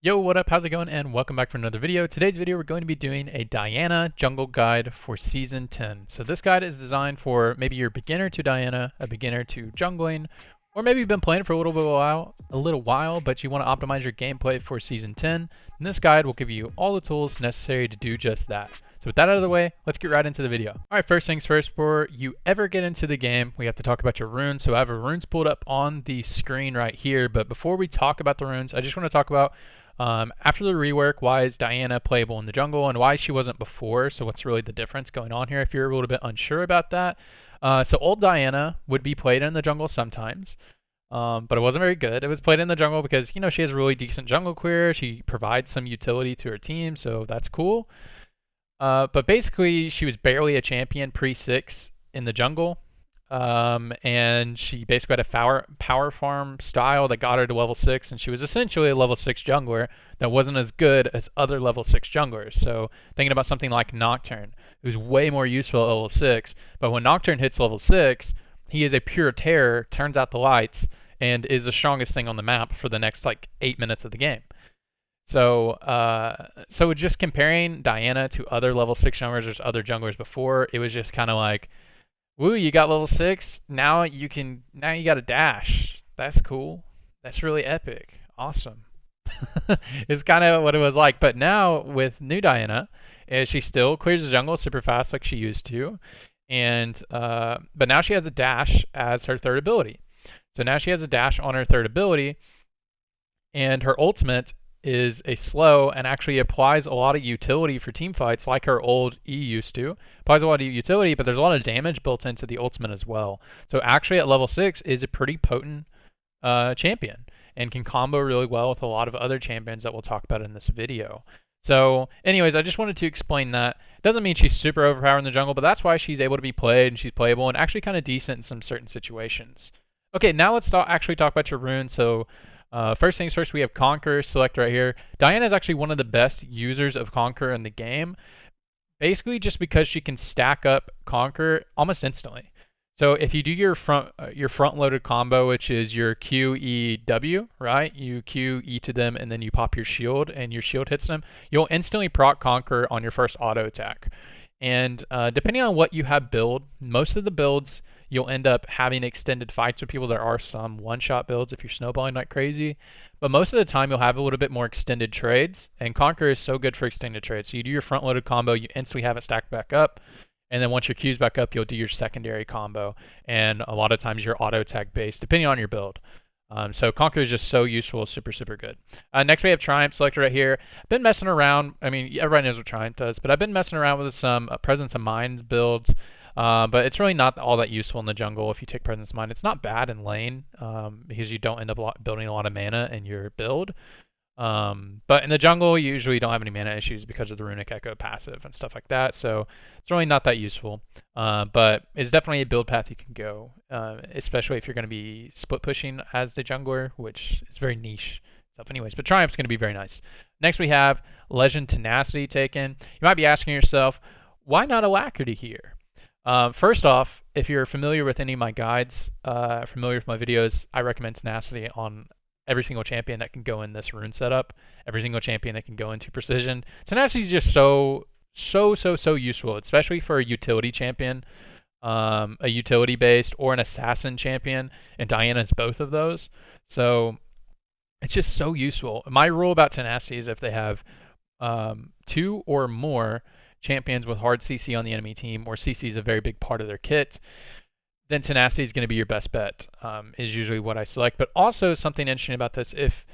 Yo, what up? How's it going? And welcome back for another video. Today's video, we're going to be doing a Diana jungle guide for Season 10. So this guide is designed for maybe you're a beginner to Diana, a beginner to jungling, or maybe you've been playing for a little while, but you want to optimize your gameplay for Season 10. And this guide will give you all the tools necessary to do just that. So with that out of the way, let's get right into the video. All right, first things first, before you ever get into the game, we have to talk about your runes. So I have runes pulled up on the screen right here, but before we talk about the runes, I just want to talk about after the rework, why is Diana playable in the jungle and why she wasn't before? So what's really the difference going on here if you're a little bit unsure about that? So old Diana would be played in the jungle sometimes, but it wasn't very good. It was played in the jungle because, you know, she has a really decent jungle clear. She provides some utility to her team, so that's cool. But basically, she was barely a champion pre-6 in the jungle. And she basically had a power farm style that got her to level 6, and she was essentially a level 6 jungler that wasn't as good as other level 6 junglers. So thinking about something like Nocturne, who's way more useful at level 6, but when Nocturne hits level 6, he is a pure terror, turns out the lights, and is the strongest thing on the map for the next like 8 minutes of the game. So just comparing Diana to other level 6 junglers or other junglers before, it was just kind of like, woo, you got level 6. Now you got a dash. That's cool. That's really epic. Awesome. It's kind of what it was like. But now with new Diana, she still clears the jungle super fast like she used to. And but now she has a dash as her third ability. So now she has a dash on her third ability, and her ultimate is a slow and actually applies a lot of utility for team fights like her old E used to. Applies a lot of utility, but there's a lot of damage built into the ultimate as well. So actually at level 6 is a pretty potent champion and can combo really well with a lot of other champions that we'll talk about in this video. So anyways, I just wanted to explain that. Doesn't mean she's super overpowered in the jungle, but that's why she's able to be played and she's playable and actually kind of decent in some certain situations. Okay, now let's actually talk about your runes. So first things first, we have Conquer select right here. Diana is actually one of the best users of Conquer in the game, basically just because she can stack up Conquer almost instantly. So if you do your front-loaded combo, which is your Q, E, W, right? You Q, E to them, and then you pop your shield, and your shield hits them, you'll instantly proc Conquer on your first auto attack. And depending on what you have build, most of the builds you'll end up having extended fights with people. There are some one-shot builds if you're snowballing like crazy, but most of the time you'll have a little bit more extended trades, and Conquer is so good for extended trades. So you do your front-loaded combo, you instantly have it stacked back up, and then once your Q's back up, you'll do your secondary combo, and a lot of times you're auto-attack based, depending on your build. So Conquer is just so useful, super, super good. Next we have Triumph selected right here. I've been messing around, I mean, everybody knows what Triumph does, but I've been messing around with some Presence of Mind builds, but it's really not all that useful in the jungle if you take Presence of Mind. It's not bad in lane, because you don't end up building a lot of mana in your build. But in the jungle, you usually don't have any mana issues because of the Runic Echo passive and stuff like that, so it's really not that useful. But it's definitely a build path you can go, especially if you're going to be split pushing as the jungler, which is very niche stuff anyways. But Triumph's going to be very nice. Next we have Legend Tenacity taken. You might be asking yourself, why not Alacrity here? First off, if you're familiar with any of my guides, familiar with my videos, I recommend Tenacity on every single champion that can go in this rune setup, every single champion that can go into Precision. Tenacity is just so useful, especially for a utility champion, a utility-based or an assassin champion, and Diana's both of those. So it's just so useful. My rule about Tenacity is if they have 2 or more champions with hard CC on the enemy team, or CC is a very big part of their kit, then Tenacity is going to be your best bet, is usually what I select. But also something interesting about this, if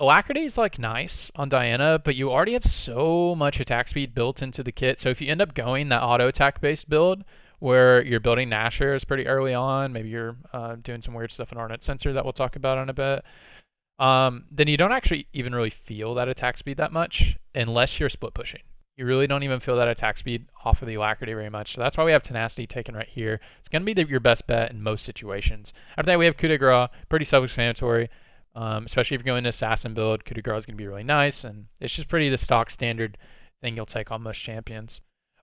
Alacrity is like nice on Diana, but you already have so much attack speed built into the kit, so if you end up going that auto attack based build, where you're building Nashers pretty early on, maybe you're doing some weird stuff in Arnet Sensor that we'll talk about in a bit, then you don't actually even really feel that attack speed that much, unless you're split pushing. You really don't even feel that attack speed off of the Alacrity very much. So that's why we have Tenacity taken right here. It's going to be your best bet in most situations. After that, we have Coup de Grace, pretty self-explanatory. Especially if you're going to Assassin build, Coup de Grace is going to be really nice, and it's just pretty the stock standard thing you'll take on most champions.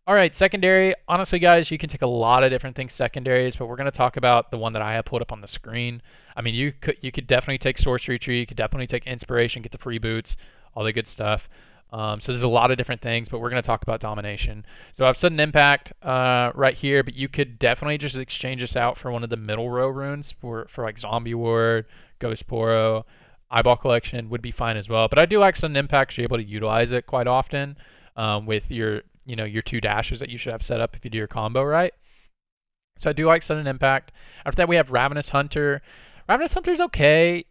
All right, secondary. Honestly, guys, you can take a lot of different things secondaries, but we're going to talk about the one that I have pulled up on the screen. I mean, you could definitely take Sorcery Tree. You could definitely take Inspiration, get the free boots, all the good stuff. So there's a lot of different things, but we're going to talk about Domination. So I've Sudden Impact right here, but you could definitely just exchange this out for one of the middle row runes for like Zombie Ward, Ghost Poro, Eyeball Collection would be fine as well. But I do like Sudden Impact. You're able to utilize it quite often with your 2 dashes that you should have set up if you do your combo right. So I do like Sudden Impact. After that, we have Ravenous Hunter. Ravenous Hunter's okay.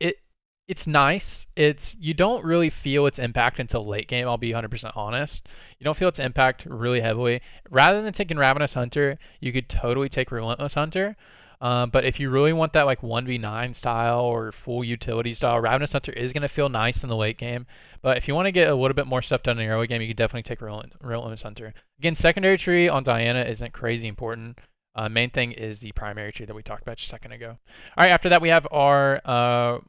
It's nice. You don't really feel its impact until late game, I'll be 100% honest. You don't feel its impact really heavily. Rather than taking Ravenous Hunter, you could totally take Relentless Hunter. But if you really want that like 1v9 style or full utility style, Ravenous Hunter is going to feel nice in the late game. But if you want to get a little bit more stuff done in the early game, you could definitely take Relentless Hunter. Again, secondary tree on Diana isn't crazy important. Main thing is the primary tree that we talked about just a second ago. All right, after that we have our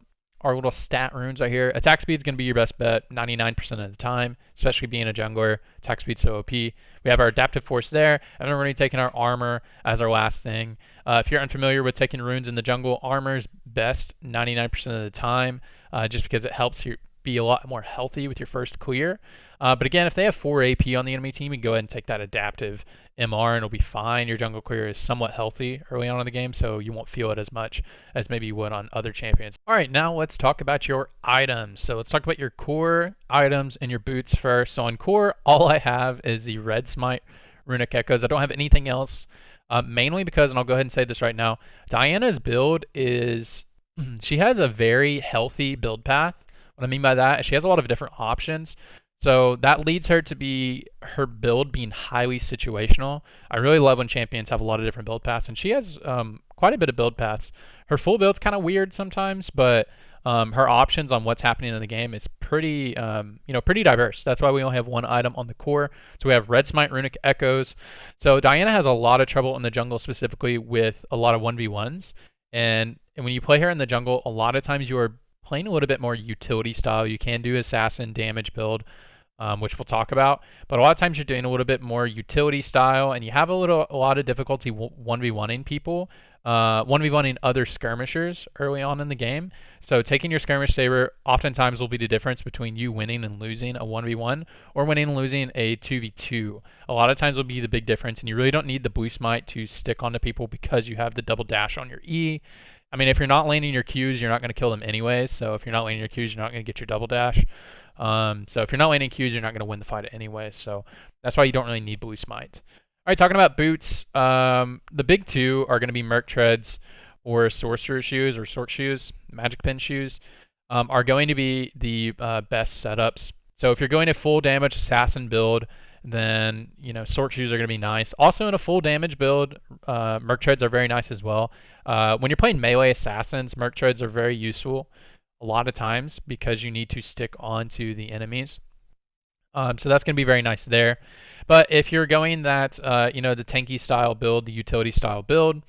little stat runes right here. Attack speed is going to be your best bet 99% of the time, especially being a jungler. Attack speed's so OP. We have our Adaptive Force there, and then we're going to be taking our Armor as our last thing. If you're unfamiliar with taking runes in the jungle, Armor's best 99% of the time, just because it helps you be a lot more healthy with your first clear. But again, if they have 4 AP on the enemy team, you can go ahead and take that Adaptive MR and it'll be fine. Your jungle clear is somewhat healthy early on in the game, so you won't feel it as much as maybe you would on other champions. All right, now let's talk about your items. So let's talk about your core items and your boots first. So on core, all I have is the Red Smite Runic Echoes. I don't have anything else, mainly because, and I'll go ahead and say this right now, Diana's build is, she has a very healthy build path. What I mean by that is she has a lot of different options. So that leads her to be her build being highly situational. I really love when champions have a lot of different build paths, and she has quite a bit of build paths. Her full build's kind of weird sometimes, but her options on what's happening in the game is pretty, pretty diverse. That's why we only have one item on the core. So we have Red Smite Runic Echoes. So Diana has a lot of trouble in the jungle, specifically with a lot of 1v1s, and when you play her in the jungle, a lot of times you are playing a little bit more utility style. You can do assassin damage build, which we'll talk about. But a lot of times you're doing a little bit more utility style, and you have a lot of difficulty 1v1ing people, 1v1ing other skirmishers early on in the game. So taking your skirmish saber oftentimes will be the difference between you winning and losing a 1v1 or winning and losing a 2v2. A lot of times will be the big difference, and you really don't need the blue smite to stick onto people because you have the double dash on your E. I mean, if you're not laning your Qs, you're not going to kill them anyways. So if you're not laning your Qs, you're not going to get your double dash. So if you're not laning Qs, you're not going to win the fight anyway. So that's why you don't really need blue smite. All right, talking about boots, the big two are going to be Merc Treads or Sorcerer Shoes or Sorc Shoes, Magic Pen Shoes, are going to be the best setups. So if you're going to full damage assassin build, then Sorc Shoes are going to be nice. Also in a full damage build, Merc Treads are very nice as well. When you're playing melee assassins, Merc Treads are very useful a lot of times because you need to stick onto the enemies. So that's going to be very nice there. But if you're going that, the tanky style build, the utility style build,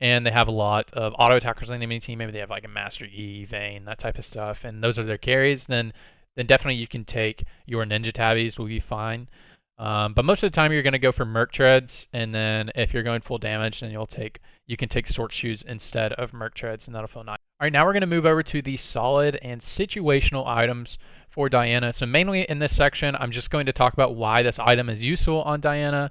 and they have a lot of auto attackers on the enemy team, maybe they have like a Master E, Vayne, that type of stuff, and those are their carries, then definitely you can take your Ninja Tabbies, will be fine. But most of the time you're going to go for Merc Treads, and then if you're going full damage, then you can take Sorc Shoes instead of Merc Treads, and that'll feel nice. All right, now we're going to move over to the solid and situational items for Diana. So mainly in this section, I'm just going to talk about why this item is useful on Diana,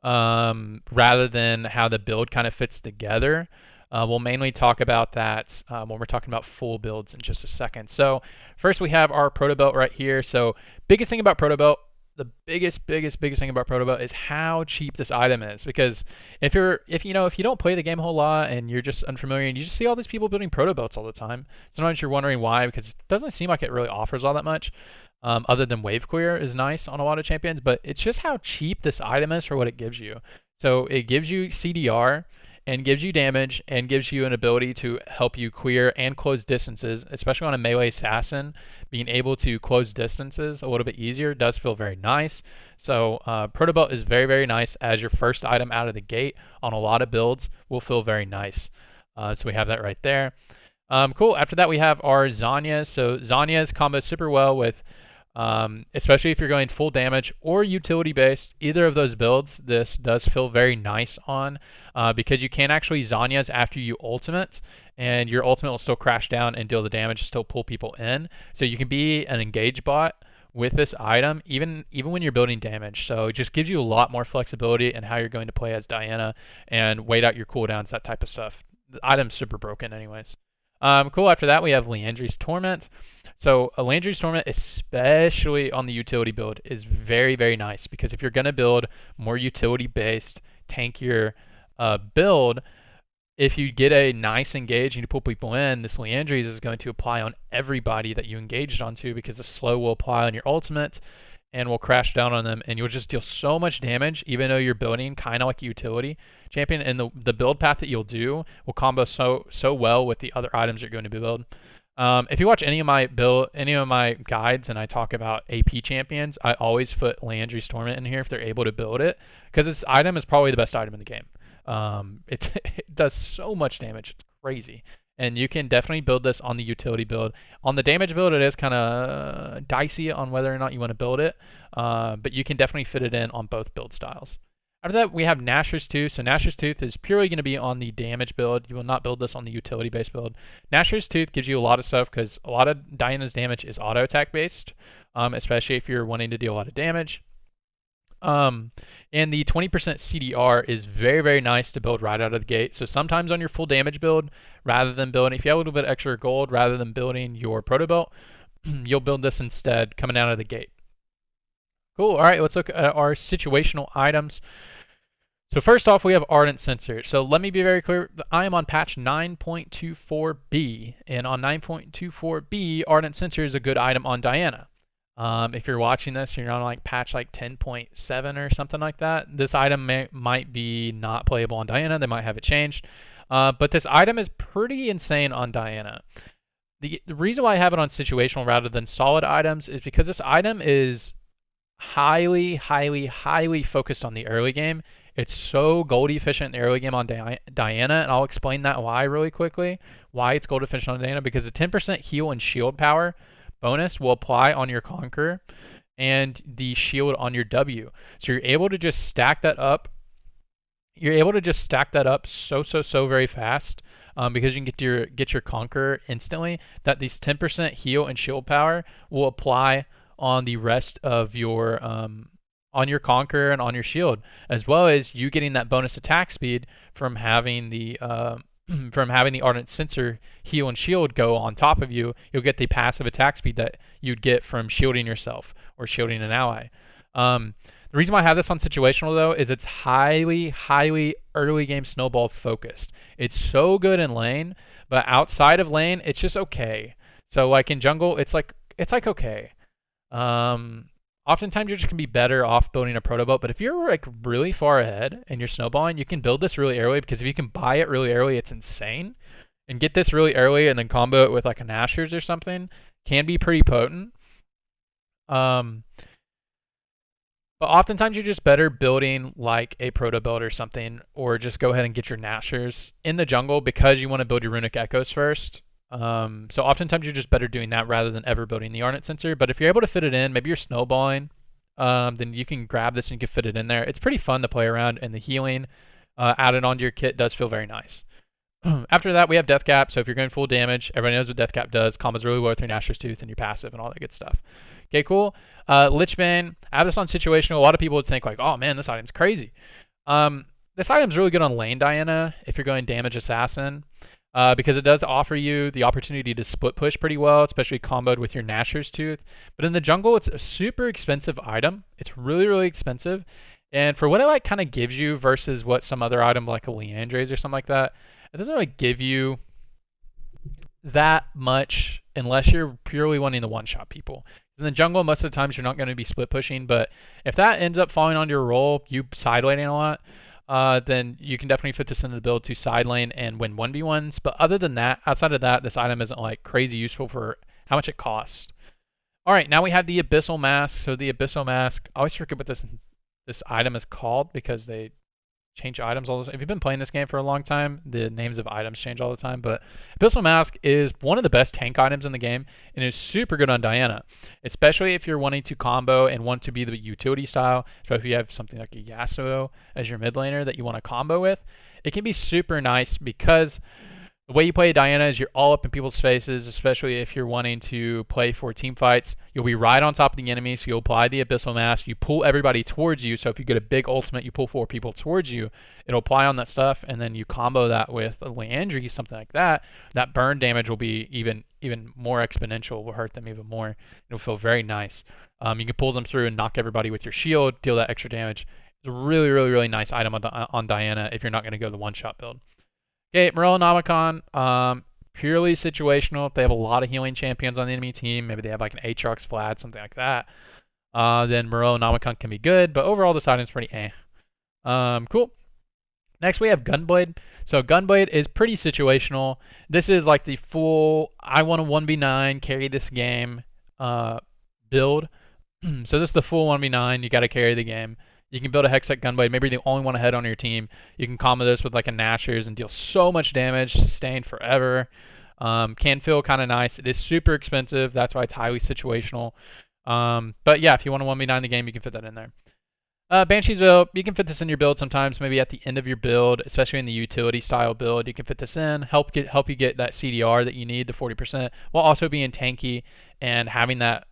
rather than how the build kind of fits together. We'll mainly talk about that when we're talking about full builds in just a second. So first we have our Proto Belt right here. So biggest thing about Proto Belt, the biggest thing about Proto Belt is how cheap this item is. Because if you don't play the game a whole lot and you're just unfamiliar and you just see all these people building Proto Belts all the time, sometimes you're wondering why, because it doesn't seem like it really offers all that much. Other than wave clear is nice on a lot of champions, but it's just how cheap this item is for what it gives you. So it gives you CDR and gives you damage and gives you an ability to help you clear and close distances, especially on a melee assassin. Being able to close distances a little bit easier does feel very nice. So Proto Belt is very nice as your first item out of the gate on a lot of builds, will feel very nice. So we have that right there. Cool. After that we have our Zanyas. So Zanyas combo super well with Especially if you're going full damage or utility based. Either of those builds, this does feel very nice on, because you can actually Zhonya's after you ultimate, and your ultimate will still crash down and deal the damage, still pull people in. So you can be an engage bot with this item, even when you're building damage. So it just gives you a lot more flexibility in how you're going to play as Diana and wait out your cooldowns, that type of stuff. The item's super broken anyways. Cool, after that we have Liandry's Torment. So a Liandry's Torment, especially on the utility build, is very, very nice, because if you're going to build more utility-based, tankier build, if you get a nice engage and you pull people in, this Liandry's is going to apply on everybody that you engaged onto, because the slow will apply on your ultimate and will crash down on them, and you'll just deal so much damage, even though you're building kind of like a utility champion. And the build path that you'll do will combo so well with the other items you're going to build. If you watch any of my guides and I talk about AP champions, I always put Liandry's Torment in here if they're able to build it, because this item is probably the best item in the game. It does so much damage, it's crazy. And you can definitely build this on the utility build. On the damage build, it is kind of dicey on whether or not you want to build it, but you can definitely fit it in on both build styles. After that, we have Gnasher's Tooth. So Gnasher's Tooth is purely going to be on the damage build. You will not build this on the utility-based build. Gnasher's Tooth gives you a lot of stuff, because a lot of Diana's damage is auto-attack based, especially if you're wanting to deal a lot of damage. And the 20% CDR is very, very nice to build right out of the gate. So sometimes on your full damage build, rather than building, if you have a little bit extra gold, rather than building your proto belt, you'll build this instead coming out of the gate. Cool. All right, let's look at our situational items. So first off, we have Ardent Sensor. So let me be very clear. I am on patch 9.24b, and on 9.24b, Ardent Sensor is a good item on Diana. If you're watching this, you're on like patch like 10.7 or something like that, this item might be not playable on Diana. They might have it changed. But this item is pretty insane on Diana. The reason why I have it on situational rather than solid items is because this item is highly focused on the early game. It's so gold efficient in the early game on Diana, and I'll explain that why really quickly. Why it's gold efficient on Diana, because the 10% heal and shield power bonus will apply on your Conqueror and the shield on your W. So you're able to just stack that up. You're able to just stack that up so very fast, because you can get your Conqueror instantly, that these 10% heal and shield power will apply on the rest of your on your Conqueror and on your shield, as well as you getting that bonus attack speed from having the Ardent Sensor heal and shield go on top of you. You'll get the passive attack speed that you'd get from shielding yourself or shielding an ally. The reason why I have this on situational though is it's highly early game snowball focused. It's so good in lane, but outside of lane, it's just okay. So like in jungle, it's like okay. Oftentimes you're just gonna be better off building a proto belt, but if you're like really far ahead and you're snowballing, you can build this really early, because if you can buy it really early, it's insane. And get this really early and then combo it with like a Gnasher's or something can be pretty potent. But oftentimes you're just better building like a proto belt or something, or just go ahead and get your Gnasher's in the jungle, because you want to build your runic echoes first. So oftentimes you're just better doing that rather than ever building the Ardent Sensor. But if you're able to fit it in, maybe you're snowballing, then you can grab this and you can fit it in there. It's pretty fun to play around, and the healing added onto your kit does feel very nice. After that, we have Death Cap. So if you're going full damage, everybody knows what Death Cap does. Combos really well with your Gnasher's Tooth and your passive and all that good stuff. Okay, cool. Lichbane, I have this on situational. A lot of people would think like, oh man, this item's crazy. This item's really good on lane Diana if you're going damage assassin. Because it does offer you the opportunity to split push pretty well, especially comboed with your Gnasher's Tooth. But in the jungle, it's a super expensive item. It's really expensive. And for what it like kind of gives you versus what some other item like a Liandry's or something like that, it doesn't really give you that much unless you're purely wanting to one-shot people. In the jungle, most of the times you're not going to be split pushing, but if that ends up falling on your role, you side laning a lot, then you can definitely fit this into the build to side lane and win 1v1s. But other than that, outside of that, this item isn't like crazy useful for how much it costs. All right, now we have the Abyssal Mask. So the Abyssal Mask, I always forget what this item is called because they change items all the time. If you've been playing this game for a long time, the names of items change all the time. But Abyssal Mask is one of the best tank items in the game and is super good on Diana, especially if you're wanting to combo and want to be the utility style. So if you have something like a Yasuo as your mid laner that you want to combo with, it can be super nice because the way you play Diana is you're all up in people's faces, especially if you're wanting to play for team fights. You'll be right on top of the enemy, so you'll apply the Abyssal Mask. You pull everybody towards you, so if you get a big ultimate, you pull 4 people towards you. It'll apply on that stuff, and then you combo that with a Leandry, something like that. That burn damage will be even more exponential. Will hurt them even more. It'll feel very nice. You can pull them through and knock everybody with your shield, deal that extra damage. It's a really, really, really nice item on Diana if you're not going to go the one-shot build. Okay, Morellonomicon, purely situational. If they have a lot of healing champions on the enemy team, maybe they have like an Aatrox, Vlad, something like that, then Morellonomicon can be good, but overall this item's pretty eh. Cool. Next we have Gunblade. So Gunblade is pretty situational. This is like the full, I want to 1v9, carry this game build. So this is the full 1v9, you got to carry the game. You can build a Hextech Gunblade. Maybe you're the only one ahead on your team. You can combo this with like a Nashers and deal so much damage, sustain forever. Can feel kind of nice. It is super expensive. That's why it's highly situational. But yeah, if you want to 1v9 the game, you can fit that in there. Banshee's Veil, you can fit this in your build sometimes, maybe at the end of your build, especially in the utility style build. You can fit this in, help you get that CDR that you need, the 40%, while also being tanky, and having that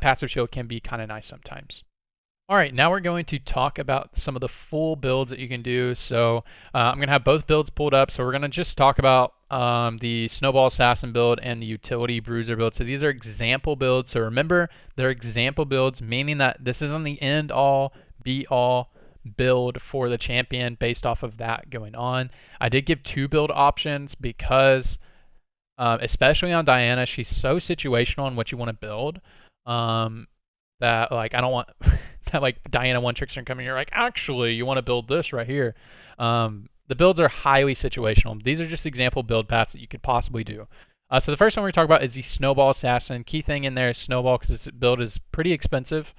passive shield can be kind of nice sometimes. All right, now we're going to talk about some of the full builds that you can do. So I'm going to have both builds pulled up. So we're going to just talk about the Snowball Assassin build and the Utility Bruiser build. So these are example builds. So remember, they're example builds, meaning that this isn't the end-all, be-all build for the champion based off of that going on. I did give 2 build options because, especially on Diana, she's so situational on what you want to build. That like I don't want that like Diana one trickster coming here like actually you want to build this right here. The builds are highly situational. These are just example build paths that you could possibly do. So the first one we're talking about is the Snowball Assassin. Key thing in there is Snowball because this build is pretty expensive.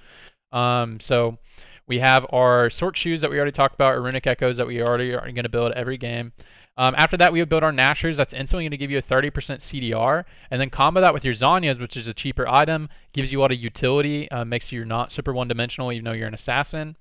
So we have our Sork Shoes that we already talked about, or Runic Echoes that we already are going to build every game. After that, we would build our Nashers. That's instantly going to give you a 30% CDR. And then combo that with your Zhonya's, which is a cheaper item. Gives you a lot of utility. Makes you not super one-dimensional, even though you're an assassin.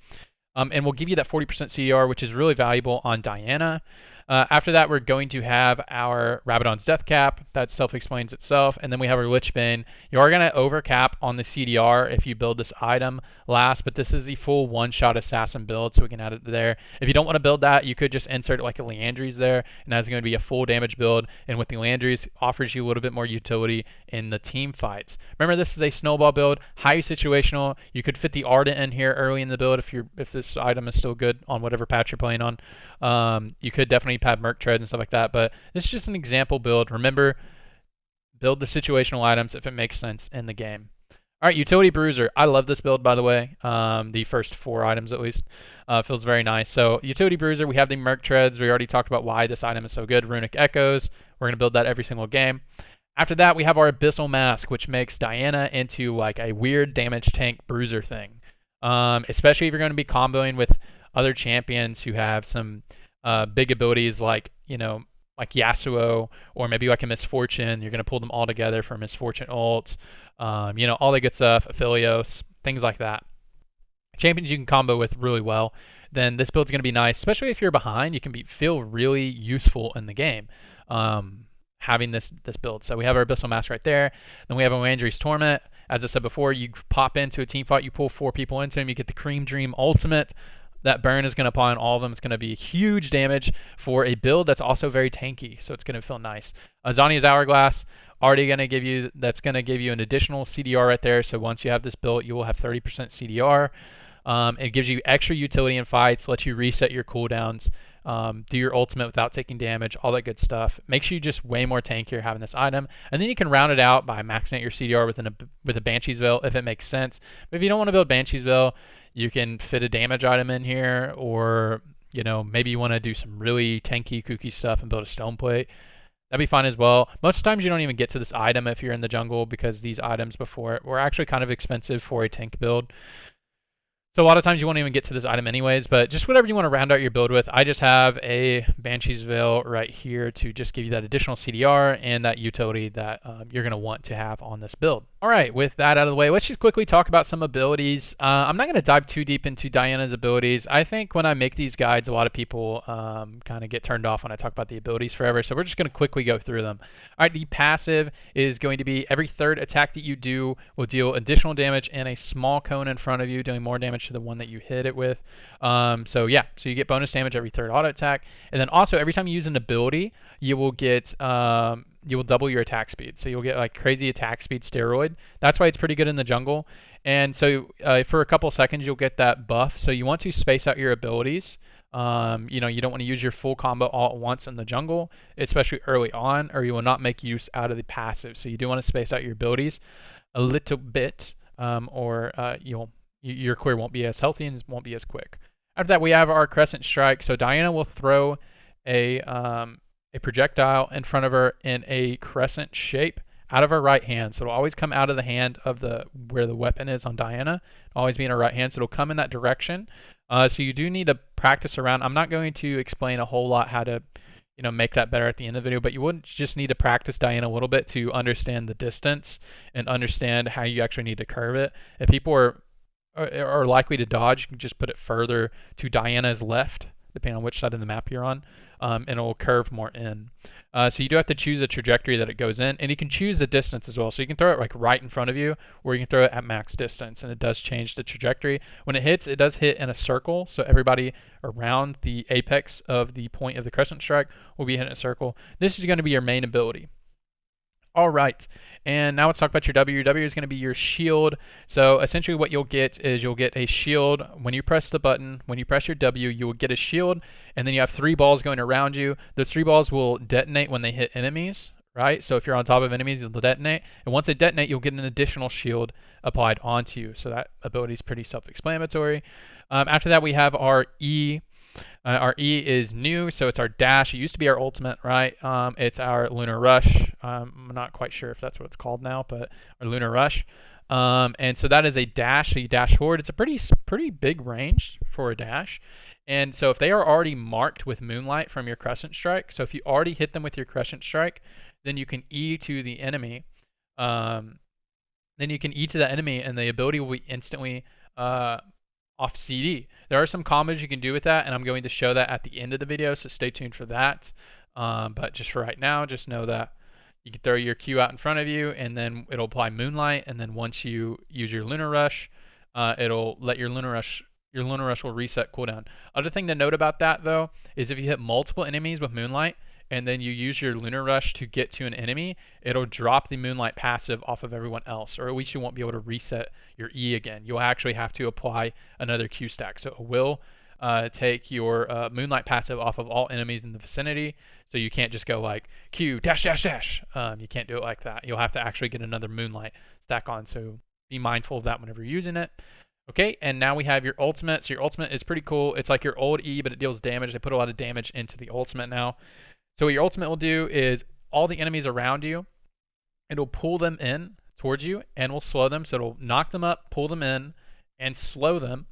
And we'll give you that 40% CDR, which is really valuable on Diana. After that, we're going to have our Rabadon's Death Cap. That self-explains itself. And then we have our Lich Bane. You are going to overcap on the CDR if you build this item last, but this is the full one-shot assassin build, so we can add it there. If you don't want to build that, you could just insert like a Leandry's there, and that's going to be a full damage build. And with the Leandry's, offers you a little bit more utility in the team fights. Remember, this is a snowball build, highly situational. You could fit the Ardent in here early in the build if this item is still good on whatever patch you're playing on. You could definitely have Merc Treads and stuff like that, but this is just an example build. Remember, build the situational items if it makes sense in the game. All right, Utility Bruiser. I love this build, by the way. The first 4 items, at least. Feels very nice. So, Utility Bruiser, we have the Merc Treads. We already talked about why this item is so good. Runic Echoes. We're going to build that every single game. After that, we have our Abyssal Mask, which makes Diana into like a weird damage tank bruiser thing. Especially if you're going to be comboing with other champions who have some big abilities like, like Yasuo, or maybe like a Misfortune. You're going to pull them all together for Misfortune ult. All the good stuff, Aphelios, things like that. Champions you can combo with really well. Then this build's going to be nice, especially if you're behind. You can feel really useful in the game having this build. So we have our Abyssal Mask right there. Then we have our Leandry's Torment. As I said before, you pop into a team fight, you pull 4 people into him, you get the Cream Dream Ultimate. That burn is going to apply on all of them. It's going to be huge damage for a build that's also very tanky, so it's going to feel nice. Zhonya's Hourglass, already going to give you, that's going to give you an additional CDR right there. So once you have this built, you will have 30% CDR. It gives you extra utility in fights, lets you reset your cooldowns, do your ultimate without taking damage, all that good stuff. Makes you just way more tankier having this item. And then you can round it out by maxing out your CDR with a Banshee's Veil if it makes sense. But if you don't want to build Banshee's Veil, you can fit a damage item in here, or maybe you want to do some really tanky, kooky stuff and build a Stone Plate. That'd be fine as well. Most of the times you don't even get to this item if you're in the jungle, because these items before it were actually kind of expensive for a tank build. So a lot of times you won't even get to this item anyways, but just whatever you want to round out your build with. I just have a Banshee's Veil right here to just give you that additional CDR and that utility that you're going to want to have on this build. All right, with that out of the way, let's just quickly talk about some abilities. I'm not going to dive too deep into Diana's abilities. I think when I make these guides, a lot of people kind of get turned off when I talk about the abilities forever, so we're just going to quickly go through them. All right, the passive is going to be every third attack that you do will deal additional damage and a small cone in front of you, doing more damage to the one that you hit it with. So you get bonus damage every third auto attack, and then also every time you use an ability, you will get you will double your attack speed. So you'll get like crazy attack speed steroid. That's why it's pretty good in the jungle. And so for a couple seconds, you'll get that buff. So you want to space out your abilities. You don't want to use your full combo all at once in the jungle, especially early on, or you will not make use out of the passive. So you do want to space out your abilities a little bit, or your clear won't be as healthy and won't be as quick. After that, we have our Crescent Strike. So Diana will throw a projectile in front of her in a crescent shape out of her right hand. So it'll always come out of the hand of where the weapon is on Diana. It'll always be in her right hand, so it'll come in that direction. So you do need to practice around. I'm not going to explain a whole lot how to make that better at the end of the video, but you would just need to practice Diana a little bit to understand the distance and understand how you actually need to curve it. If people are likely to dodge, you can just put it further to Diana's left, depending on which side of the map you're on, and it'll curve more in. So you do have to choose a trajectory that it goes in, and you can choose the distance as well. So you can throw it like right in front of you, or you can throw it at max distance, and it does change the trajectory. When it hits, it does hit in a circle, so everybody around the apex of the point of the Crescent Strike will be hit in a circle. This is going to be your main ability. All right, and now let's talk about your W. Your W is going to be your shield. So essentially what you'll get is you'll get a shield when you press the button. When you press your W, you will get a shield, and then you have 3 balls going around you. Those 3 balls will detonate when they hit enemies, right? So if you're on top of enemies, they'll detonate, and once they detonate, you'll get an additional shield applied onto you. So that ability is pretty self-explanatory. After that, we have our E. Our E is new, so it's our dash. It used to be our ultimate, right? It's our Lunar Rush. I'm not quite sure if that's what it's called now, but our Lunar Rush. And so that is a dash. So you dash forward. It's a pretty big range for a dash. And so if they are already marked with Moonlight from your Crescent Strike, so if you already hit them with your Crescent Strike, then you can E to the enemy. And the ability will be instantly off CD. There are some combos you can do with that, and I'm going to show that at the end of the video, so stay tuned for that. But just for right now, just know that you can throw your Q out in front of you, and then it'll apply Moonlight, and then once you use your Lunar Rush, it'll let your Lunar Rush will reset cooldown. Other thing to note about that, though, is if you hit multiple enemies with Moonlight, and then you use your Lunar Rush to get to an enemy, it'll drop the Moonlight passive off of everyone else, or at least you won't be able to reset your E again. You'll actually have to apply another Q stack. So it will take your Moonlight passive off of all enemies in the vicinity, so you can't just go like Q dash dash dash. You can't do it like that. You'll have to actually get another Moonlight stack on, so be mindful of that whenever you're using it. Okay, and now we have your ultimate. So your ultimate is pretty cool. It's like your old E, but it deals damage. They put a lot of damage into the ultimate now. So what your ultimate will do is all the enemies around you, it'll pull them in towards you and will slow them. So it'll knock them up, pull them in, and slow them.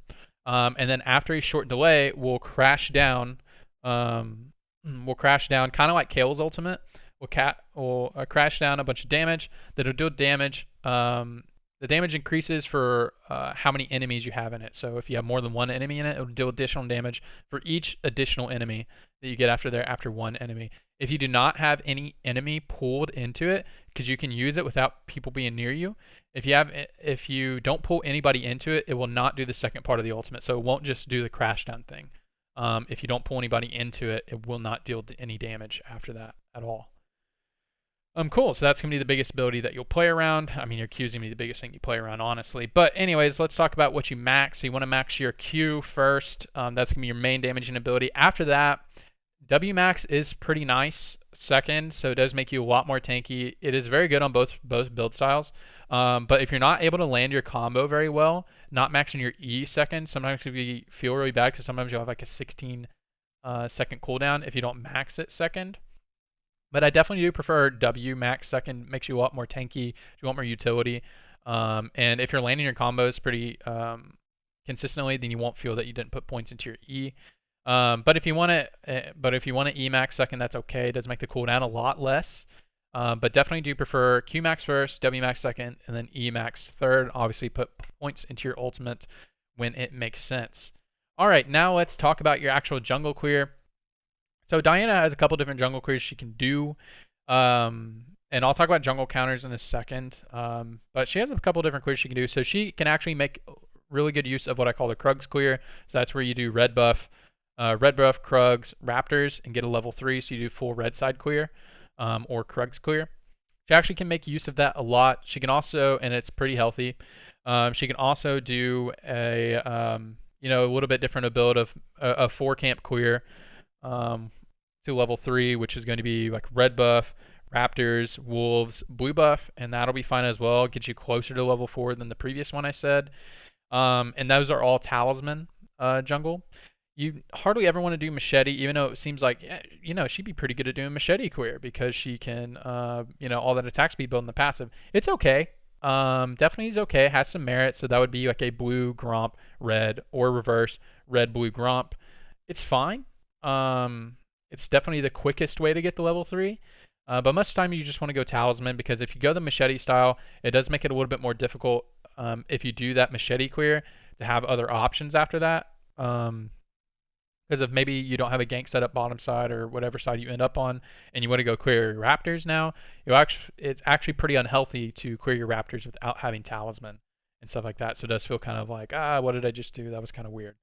And then after a short delay, we'll crash down. Kind of like Kale's ultimate. We'll crash down a bunch of damage. That'll do damage. The damage increases for how many enemies you have in it. So if you have more than one enemy in it, it'll do additional damage for each additional enemy that you get after one enemy. If you do not have any enemy pulled into it, because you can use it without people being near you, if you don't pull anybody into it, it will not do the second part of the ultimate. So it won't just do the crash down thing. If you don't pull anybody into it, it will not deal any damage after that at all. Cool, so that's going to be the biggest ability that you'll play around. I mean, your Q is going to be the biggest thing you play around, honestly. But anyways, let's talk about what you max. So you want to max your Q first. That's going to be your main damaging ability. After that, W max is pretty nice second, so it does make you a lot more tanky. It is very good on both build styles. But if you're not able to land your combo very well, not maxing your E second, sometimes it can feel really bad because sometimes you'll have like a 16 second cooldown if you don't max it second. But I definitely do prefer W max second. Makes you a lot more tanky. You want more utility. And if you're landing your combos pretty consistently, then you won't feel that you didn't put points into your E. But if you want to E max second, that's okay. It does make the cooldown a lot less. But definitely do prefer Q max first, W max second, and then E max third. Obviously, put points into your ultimate when it makes sense. All right, now let's talk about your actual jungle clear. So Diana has a couple different jungle clears she can do. And I'll talk about jungle counters in a second. But she has a couple different clears she can do. So she can actually make really good use of what I call the Krugs clear. So that's where you do red buff, Krugs, Raptors, and get a level 3. So you do full red side clear, or Krugs clear. She actually can make use of that a lot. She can also, and it's pretty healthy, she can also do a little bit different build of a 4 camp clear to level 3, which is going to be like red buff, Raptors, Wolves, blue buff, and that'll be fine as well. Get you closer to level 4 than the previous one I said. And those are all talisman jungle. You hardly ever want to do machete, even though it seems like, she'd be pretty good at doing machete clear because she can, all that attack speed build in the passive. It's okay. Definitely is okay. It has some merit, so that would be like a blue, Gromp, red, or reverse, red, blue, Gromp. It's fine. It's definitely the quickest way to get to level 3. But most of the time you just want to go talisman because if you go the machete style, it does make it a little bit more difficult if you do that machete clear to have other options after that. Because if maybe you don't have a gank set up bottom side or whatever side you end up on and you want to go clear your Raptors now, it's actually pretty unhealthy to clear your Raptors without having talisman and stuff like that. So it does feel kind of like, what did I just do? That was kind of weird.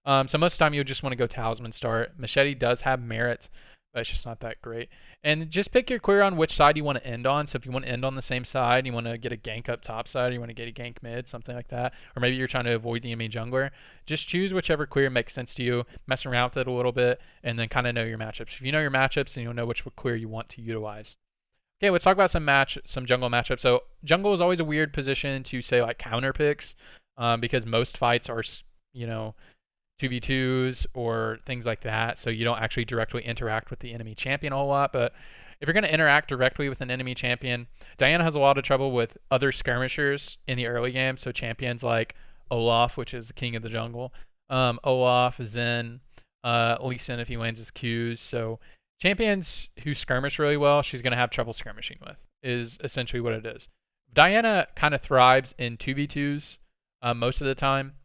So most of the time you just want to go talisman start. Machete does have merit, but it's just not that great. And just pick your clear on which side you want to end on. So if you want to end on the same side, you want to get a gank up top side, you want to get a gank mid, something like that. Or maybe you're trying to avoid the enemy jungler. Just choose whichever clear makes sense to you, mess around with it a little bit, and then kind of know your matchups. If you know your matchups, then you'll know which clear you want to utilize. Okay, let's talk about some jungle matchups. So jungle is always a weird position to say like counter picks because most fights are, 2v2s or things like that, so you don't actually directly interact with the enemy champion a whole lot. But if you're going to interact directly with an enemy champion, Diana has a lot of trouble with other skirmishers in the early game, so champions like Olaf, which is the king of the jungle, Olaf, Zen, Lee Sin if he lands his Qs. So champions who skirmish really well, she's going to have trouble skirmishing with, is essentially what it is. Diana kind of thrives in 2v2s most of the time.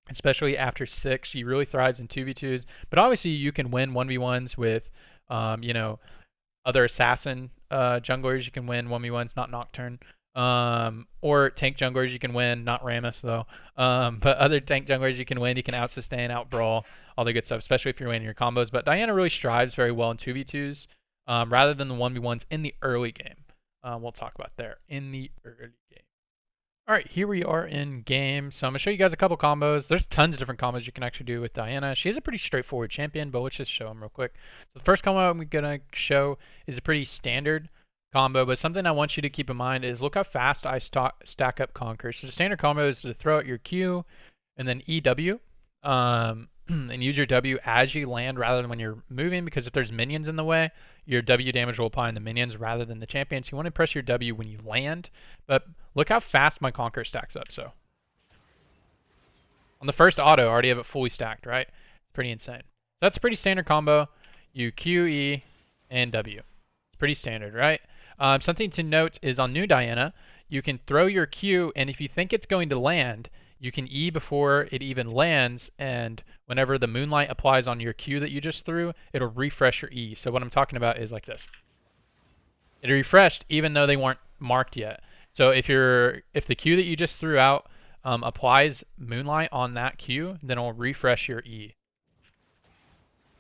Especially after 6, she really thrives in 2v2s. But obviously, you can win 1v1s with, other assassin junglers. You can win 1v1s, not Nocturne. Or tank junglers you can win, not Rammus though. But other tank junglers you can win. You can out-sustain, out-brawl, all the good stuff, especially if you're winning your combos. But Diana really strives very well in 2v2s rather than the 1v1s in the early game. We'll talk about there in the early game. All right, here we are in game. So I'm going to show you guys a couple combos. There's tons of different combos you can actually do with Diana. She is a pretty straightforward champion, but let's just show them real quick. So the first combo I'm going to show is a pretty standard combo, but something I want you to keep in mind is look how fast I stack up Conquer. So the standard combo is to throw out your Q and then EW and use your W as you land rather than when you're moving, because if there's minions in the way, your W damage will apply on the minions rather than the champion. So you want to press your W when you land, but look how fast my Conquer stacks up. So on the first auto, I already have it fully stacked, right? It's pretty insane. So that's a pretty standard combo. You Q, E, and W. It's pretty standard, right? Something to note is on new Diana, you can throw your Q, and if you think it's going to land, you can E before it even lands, and whenever the moonlight applies on your Q that you just threw, it'll refresh your E. So what I'm talking about is like this. It refreshed even though they weren't marked yet. So if the Q that you just threw out applies moonlight on that Q, then it'll refresh your E.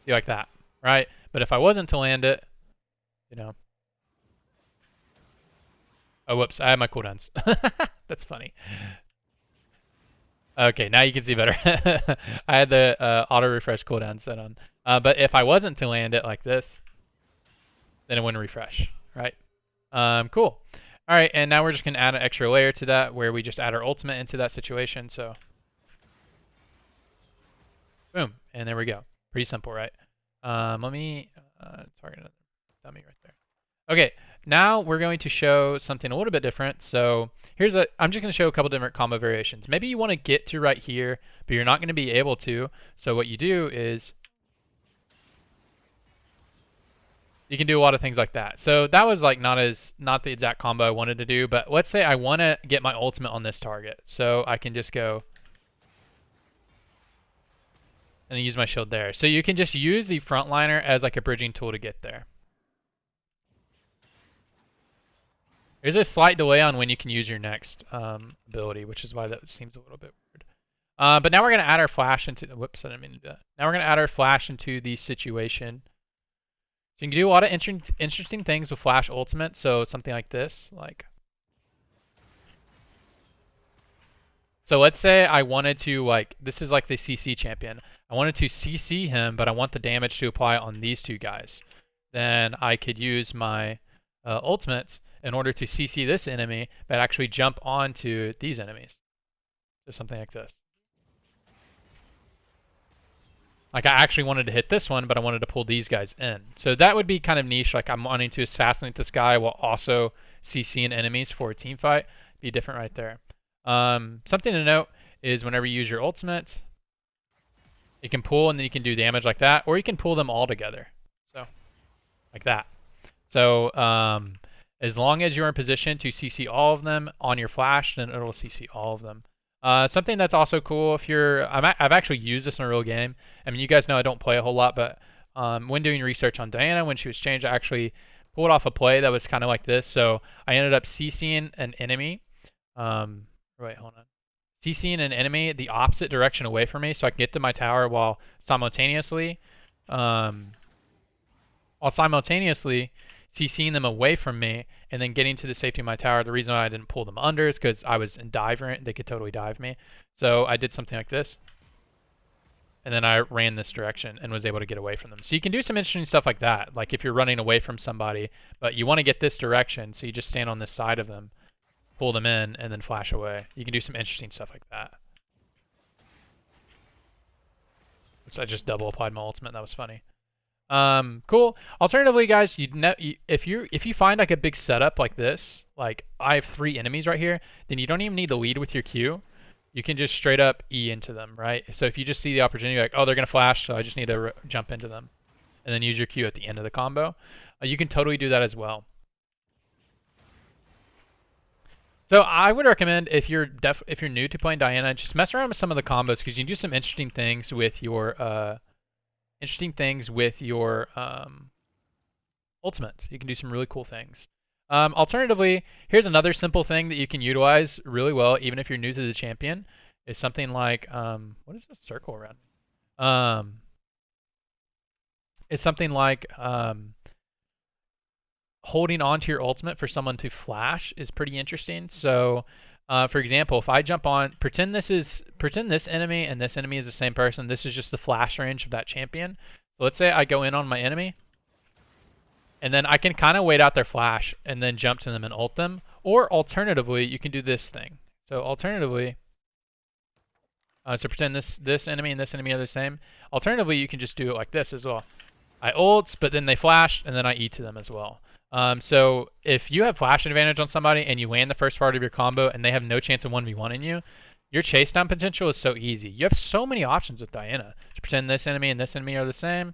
See, like that, right? But if I wasn't to land it, oh, whoops, I had my cooldowns. That's funny. Okay, now you can see better. I had the auto refresh cooldown set on. But if I wasn't to land it like this, then it wouldn't refresh, right? Cool. All right, and now we're just going to add an extra layer to that where we just add our ultimate into that situation. So, boom, and there we go. Pretty simple, right? Let me target another dummy right there. Okay, now we're going to show something a little bit different. So I'm just going to show a couple different combo variations. Maybe you want to get to right here, but you're not going to be able to. So what you do is you can do a lot of things like that. So that was like not the exact combo I wanted to do, but let's say I want to get my ultimate on this target. So I can just go and use my shield there. So you can just use the frontliner as like a bridging tool to get there. There's a slight delay on when you can use your next ability, which is why that seems a little bit weird. But now we're going to add our flash into... Whoops, I didn't mean to do that. Now we're going to add our flash into the situation. So you can do a lot of interesting things with flash ultimate. So something like this. So let's say I wanted to, this is like the CC champion. I wanted to CC him, but I want the damage to apply on these two guys. Then I could use my ultimate in order to CC this enemy, but actually jump onto these enemies. So something like this. Like I actually wanted to hit this one, but I wanted to pull these guys in. So that would be kind of niche. Like I'm wanting to assassinate this guy while also CCing enemies for a team fight. Be different right there. Something to note is whenever you use your ultimate, you can pull and then you can do damage like that, or you can pull them all together. So like that. So as long as you're in position to CC all of them on your flash, then it'll CC all of them. Something that's also cool if you're... I've actually used this in a real game. I mean, you guys know I don't play a whole lot, but when doing research on Diana, when she was changed, I actually pulled off a play that was kind of like this. So I ended up CCing an enemy. Wait, hold on. CCing an enemy the opposite direction away from me so I can get to my tower while simultaneously CCing them away from me and then getting to the safety of my tower. The reason why I didn't pull them under is because I was in dive range. They could totally dive me. So I did something like this. And then I ran this direction and was able to get away from them. So you can do some interesting stuff like that. Like if you're running away from somebody, but you want to get this direction, so you just stand on this side of them, pull them in, and then flash away. You can do some interesting stuff like that. Which I just double applied my ultimate. That was funny. Cool. Alternatively, guys, if you find like a big setup like this, like I have 3 enemies right here, then you don't even need to lead with your Q. You can just straight up E into them, right? So if you just see the opportunity, like, oh, they're gonna flash, so I just need to jump into them, and then use your Q at the end of the combo. You can totally do that as well. So I would recommend if you're new to playing Diana, just mess around with some of the combos because you can do some interesting things with your ultimate. You can do some really cool things. Alternatively, here's another simple thing that you can utilize really well, even if you're new to the champion, is something like what is this circle around? It's something like holding onto your ultimate for someone to flash is pretty interesting. So, for example, if I jump on, pretend this enemy and this enemy is the same person. This is just the flash range of that champion. So let's say I go in on my enemy, and then I can kind of wait out their flash and then jump to them and ult them. Or alternatively, you can do this thing. So alternatively, so pretend this enemy and this enemy are the same. Alternatively, you can just do it like this as well. I ult, but then they flash, and then I E to them as well. So if you have flash advantage on somebody and you land the first part of your combo and they have no chance of 1v1ing you, your chase down potential is so easy. You have so many options with Diana. To pretend this enemy and this enemy are the same.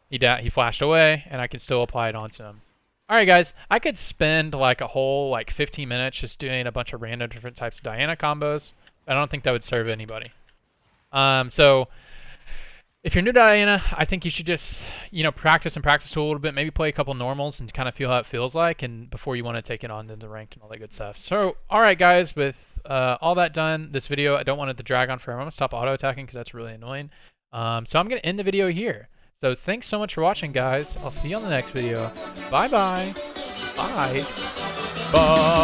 He flashed away, and I can still apply it onto him. Alright guys, I could spend like a whole 15 minutes just doing a bunch of random different types of Diana combos. I don't think that would serve anybody. So if you're new to Diana, I think you should just, practice a little bit, maybe play a couple normals and kind of feel how it feels like, and before you want to take it on into ranked and all that good stuff. So, alright guys, with all that done, this video, I don't want it to drag on forever. I'm going to stop auto-attacking because that's really annoying. So I'm going to end the video here. So thanks so much for watching, guys. I'll see you on the next video. Bye-bye. Bye. Bye.